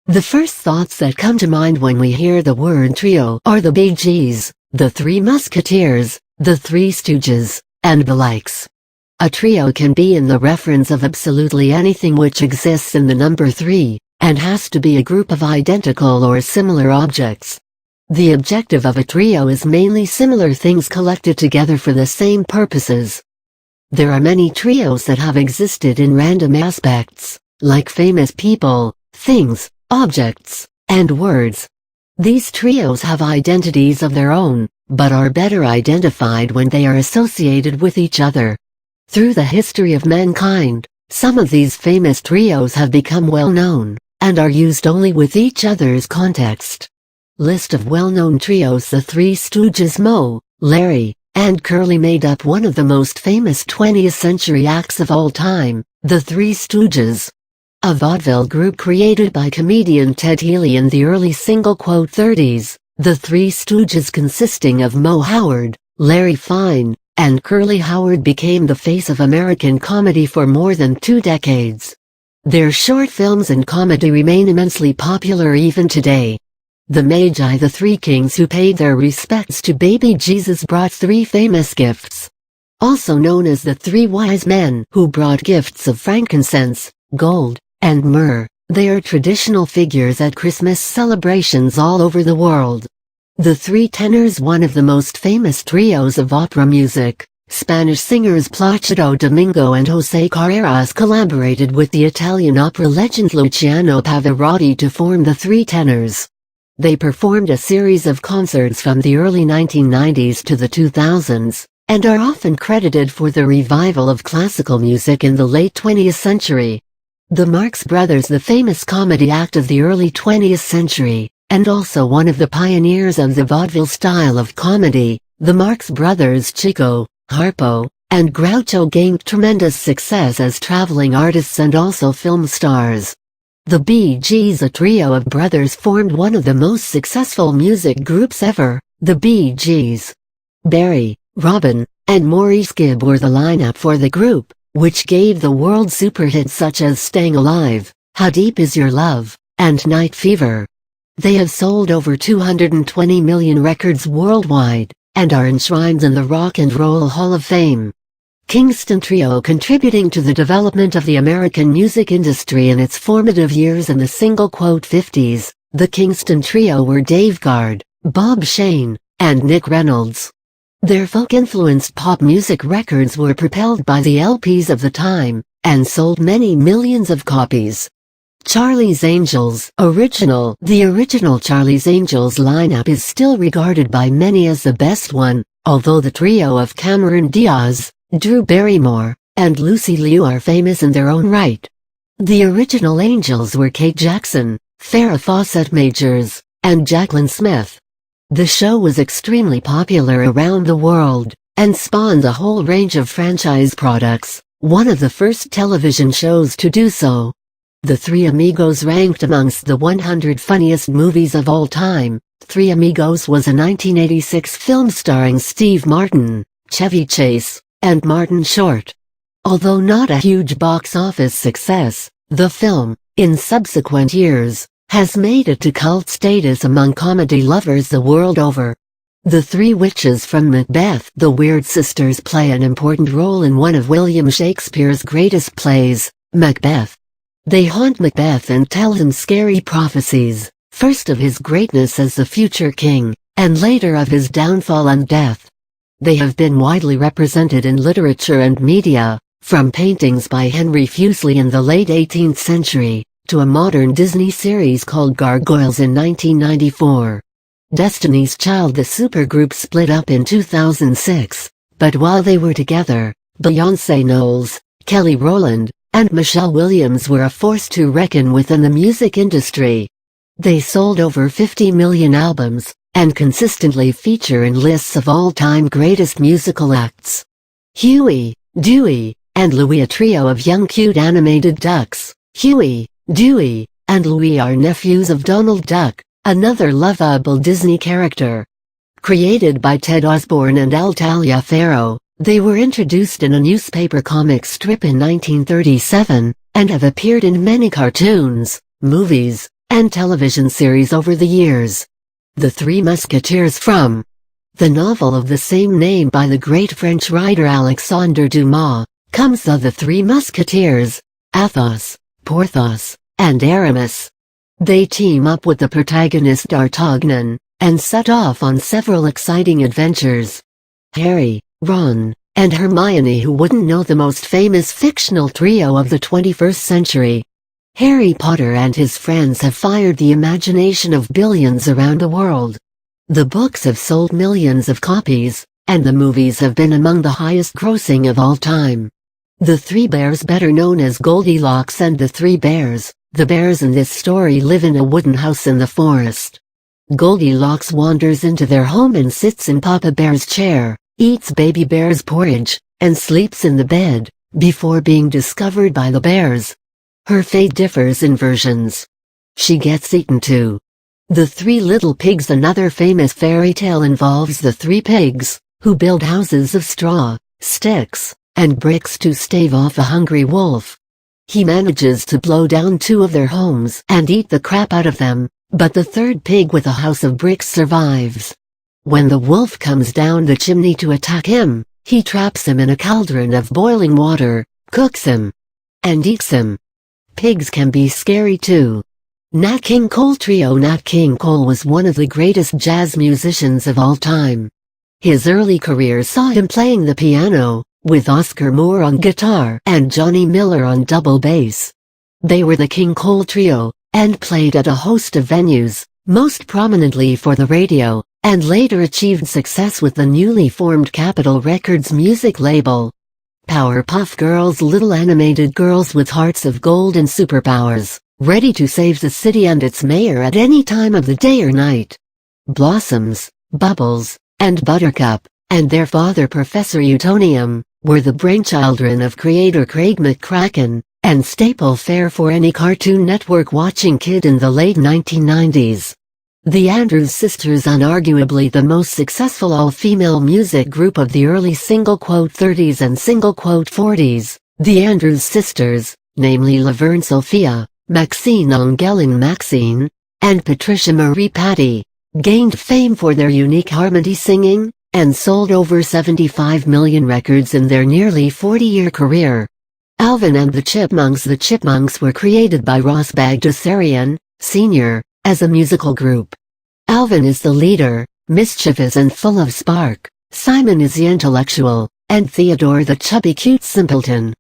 The first thoughts that come to mind when we hear the word trio are the Bee Gees, the Three Musketeers, the Three Stooges, and the likes. A trio can be in the reference of absolutely anything which exists in the number 3, and has to be a group of identical or similar objects. The objective of a trio is mainly similar things collected together for the same purposes. There are many trios that have existed in random aspects, like famous people, things, objects, and words. These trios have identities of their own, but are better identified when they are associated with each other. Through the history of mankind, some of these famous trios have become well known, and are used only with each other's context. List of well-known trios: The Three Stooges. Moe, Larry, and Curly made up one of the most famous 20th century acts of all time, The Three Stooges. A vaudeville group created by comedian Ted Healy in the early '30s, The Three Stooges, consisting of Moe Howard, Larry Fine, and Curly Howard, became the face of American comedy for more than 2 decades. Their short films and comedy remain immensely popular even today. The Magi, the three kings who paid their respects to baby Jesus, brought 3 famous gifts. Also known as the 3 wise men, who brought gifts of frankincense, gold, and myrrh. They are traditional figures at Christmas celebrations all over the world. The Three Tenors, one of the most famous trios of opera music. Spanish singers Plácido Domingo and José Carreras collaborated with the Italian opera legend Luciano Pavarotti to form the Three Tenors. They performed a series of concerts from the early 1990s to the 2000s, and are often credited for the revival of classical music in the late 20th century. The Marx Brothers, the famous comedy act of the early 20th century, and also one of the pioneers of the vaudeville style of comedy. The Marx Brothers, Chico, Harpo, and Groucho, gained tremendous success as traveling artists and also film stars. The Bee Gees, a trio of brothers, formed one of the most successful music groups ever, the Bee Gees. Barry, Robin, and Maurice Gibb were the lineup for the group, which gave the world superhits such as Staying Alive, How Deep Is Your Love, and Night Fever. They have sold over 220 million records worldwide, and are enshrined in the Rock and Roll Hall of Fame. Kingston Trio, contributing to the development of the American music industry in its formative years in the '50s, the Kingston Trio were Dave Guard, Bob Shane, and Nick Reynolds. Their folk-influenced pop music records were propelled by the LPs of the time, and sold many millions of copies. Charlie's Angels Original. The original Charlie's Angels lineup is still regarded by many as the best one, although the trio of Cameron Diaz, Drew Barrymore, and Lucy Liu are famous in their own right. The original Angels were Kate Jackson, Farrah Fawcett Majors, and Jacqueline Smith. The show was extremely popular around the world, and spawned a whole range of franchise products, one of the first television shows to do so. The Three Amigos ranked amongst the 100 funniest movies of all time. Three Amigos was a 1986 film starring Steve Martin, Chevy Chase, and Martin Short. Although not a huge box office success, the film, in subsequent years, has made it to cult status among comedy lovers the world over. The Three Witches from Macbeth. The Weird Sisters play an important role in one of William Shakespeare's greatest plays, Macbeth. They haunt Macbeth and tell him scary prophecies, first of his greatness as the future king, and later of his downfall and death. They have been widely represented in literature and media, from paintings by Henry Fuseli in the late 18th century, to a modern Disney series called Gargoyles in 1994. Destiny's Child. The supergroup split up in 2006, but while they were together, Beyoncé Knowles, Kelly Rowland, and Michelle Williams were a force to reckon with in the music industry. They sold over 50 million albums, and consistently feature in lists of all-time greatest musical acts. Huey, Dewey, and Louie. A trio of young cute animated ducks. Huey, Dewey, and Louie are nephews of Donald Duck, another lovable Disney character. Created by Ted Osborne and Al Taliaferro, they were introduced in a newspaper comic strip in 1937, and have appeared in many cartoons, movies, and television series over the years. The Three Musketeers, from the novel of the same name by the great French writer Alexandre Dumas, comes the Three Musketeers, Athos, Porthos, and Aramis. They team up with the protagonist D'Artagnan, and set off on several exciting adventures. Harry, Ron, and Hermione, who wouldn't know the most famous fictional trio of the 21st century. Harry Potter and his friends have fired the imagination of billions around the world. The books have sold millions of copies, and the movies have been among the highest grossing of all time. The Three Bears, better known as Goldilocks and the Three Bears, the bears in this story live in a wooden house in the forest. Goldilocks wanders into their home and sits in Papa Bear's chair, eats Baby Bear's porridge, and sleeps in the bed, before being discovered by the bears. Her fate differs in versions. She gets eaten too. The Three Little Pigs, another famous fairy tale, involves the three pigs, who build houses of straw, sticks, and bricks to stave off a hungry wolf. He manages to blow down two of their homes and eat the crap out of them, but the third pig with a house of bricks survives. When the wolf comes down the chimney to attack him, he traps him in a cauldron of boiling water, cooks him, and eats him. Pigs can be scary too. Nat King Cole Trio. Nat King Cole was one of the greatest jazz musicians of all time. His early career saw him playing the piano, with Oscar Moore on guitar and Johnny Miller on double bass. They were the King Cole Trio, and played at a host of venues, most prominently for the radio, and later achieved success with the newly formed Capitol Records music label. Powerpuff Girls, little animated girls with hearts of gold and superpowers, ready to save the city and its mayor at any time of the day or night. Blossoms, Bubbles, and Buttercup, and their father Professor Utonium, were the brainchildren of creator Craig McCracken, and staple fare for any Cartoon Network watching kid in the late 1990s. The Andrews Sisters, unarguably the most successful all-female music group of the early '30s and '40s. The Andrews Sisters, namely Laverne Sophia, Maxine Ongelin Maxine, and Patricia Marie Patty, gained fame for their unique harmony singing, and sold over 75 million records in their nearly 40-year career. Alvin and the Chipmunks. The Chipmunks were created by Ross Bagdasarian, Sr., as a musical group. Alvin is the leader, mischievous and full of spark, Simon is the intellectual, and Theodore the chubby cute simpleton.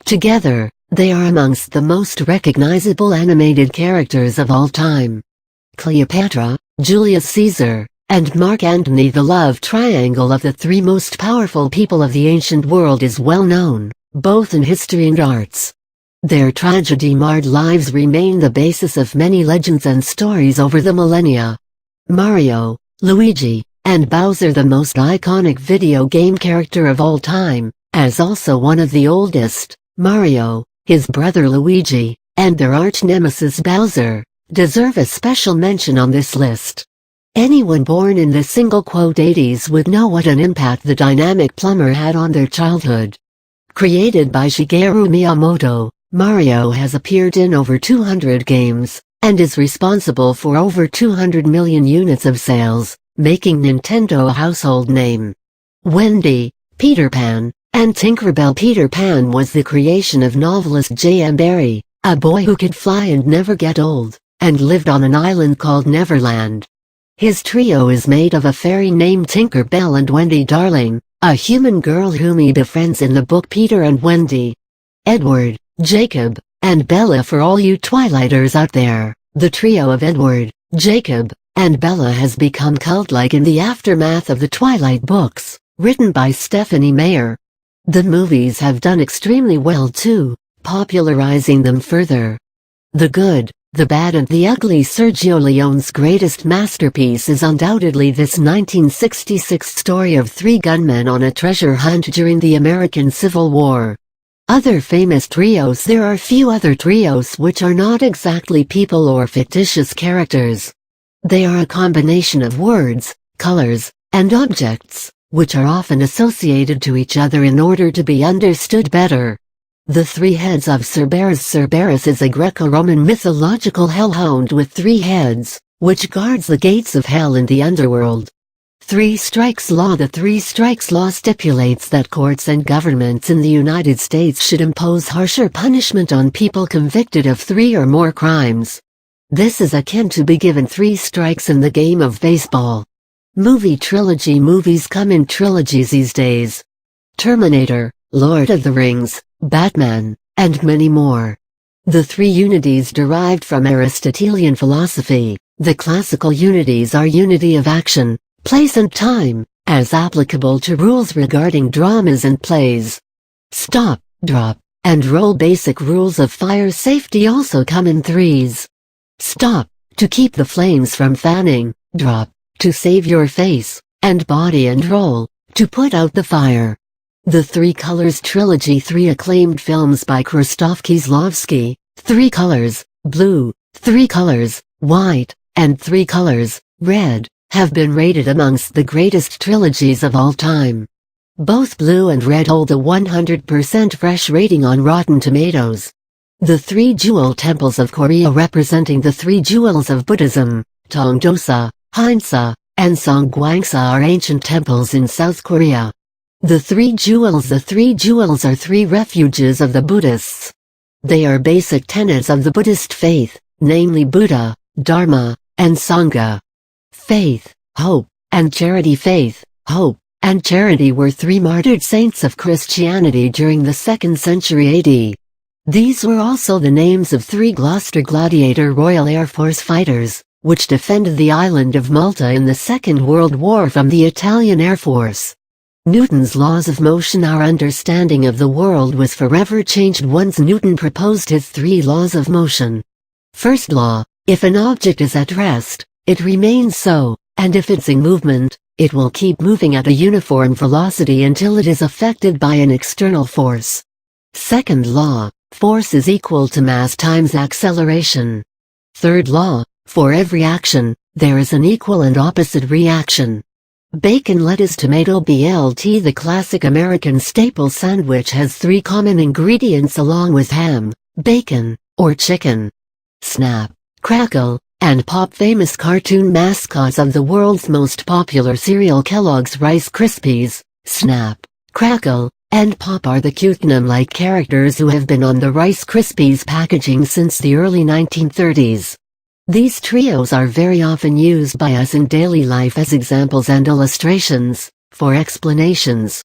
Together, they are amongst the most recognizable animated characters of all time. Cleopatra, Julius Caesar, and Mark Antony. The love triangle of the three most powerful people of the ancient world is well known, both in history and arts. Their tragedy-marred lives remain the basis of many legends and stories over the millennia. Mario, Luigi, and Bowser, the most iconic video game character of all time, as also one of the oldest. Mario, his brother Luigi, and their arch-nemesis Bowser, deserve a special mention on this list. Anyone born in the '80s would know what an impact the Dynamic Plumber had on their childhood. Created by Shigeru Miyamoto, Mario has appeared in over 200 games, and is responsible for over 200 million units of sales, making Nintendo a household name. Wendy, Peter Pan, and Tinkerbell. Peter Pan was the creation of novelist J.M. Barrie, a boy who could fly and never get old, and lived on an island called Neverland. His trio is made of a fairy named Tinkerbell and Wendy Darling, a human girl whom he befriends in the book Peter and Wendy. Edward, Jacob, and Bella. For all you Twilighters out there, the trio of Edward, Jacob, and Bella has become cult-like in the aftermath of the Twilight books, written by Stephanie Meyer. The movies have done extremely well too, popularizing them further. The Good, the Bad and the Ugly. Sergio Leone's greatest masterpiece is undoubtedly this 1966 story of three gunmen on a treasure hunt during the American Civil War. Other famous trios. There are few other trios which are not exactly people or fictitious characters. They are a combination of words, colors, and objects, which are often associated to each other in order to be understood better. The three heads of Cerberus. Cerberus is a Greco-Roman mythological hellhound with 3 heads, which guards the gates of hell in the underworld. 3 Strikes Law. The 3 Strikes Law stipulates that courts and governments in the United States should impose harsher punishment on people convicted of 3 or more crimes. This is akin to be given 3 strikes in the game of baseball. Movie trilogy. Movies come in trilogies these days. Terminator, Lord of the Rings, Batman, and many more. The 3 unities derived from Aristotelian philosophy. The classical unities are unity of action, place and time, as applicable to rules regarding dramas and plays. Stop, drop, and roll. Basic rules of fire safety also come in 3s. Stop, to keep the flames from fanning, drop, to save your face and body, and roll, to put out the fire. The 3 Colors trilogy. 3 acclaimed films by Krzysztof Kieślowski, 3 Colors, Blue, 3 Colors, White, and 3 Colors, Red, have been rated amongst the greatest trilogies of all time. Both Blue and Red hold a 100% fresh rating on Rotten Tomatoes. The 3 Jewel Temples of Korea, representing the 3 jewels of Buddhism, Tongdosa, Heinsa, and Songwangsa, are ancient temples in South Korea. The 3 Jewels. The 3 Jewels are 3 refuges of the Buddhists. They are basic tenets of the Buddhist faith, namely Buddha, Dharma, and Sangha. Faith, hope, and charity. Faith, hope, and charity were 3 martyred saints of Christianity during the 2nd century AD. These were also the names of 3 Gloucester Gladiator Royal Air Force fighters, which defended the island of Malta in the Second World War from the Italian Air Force. Newton's laws of motion. Our understanding of the world was forever changed once Newton proposed his 3 laws of motion. First law: if an object is at rest, it remains so, and if it's in movement, it will keep moving at a uniform velocity until it is affected by an external force. Second law: force is equal to mass times acceleration. Third law: for every action, there is an equal and opposite reaction. Bacon, lettuce, tomato. BLT. The classic American staple sandwich has 3 common ingredients along with ham, bacon, or chicken. Snap, Crackle, and Pop. Famous cartoon mascots of the world's most popular cereal, Kellogg's Rice Krispies, Snap, Crackle, and Pop, are the cute gnome-like characters who have been on the Rice Krispies packaging since the early 1930s. These trios are very often used by us in daily life as examples and illustrations, for explanations,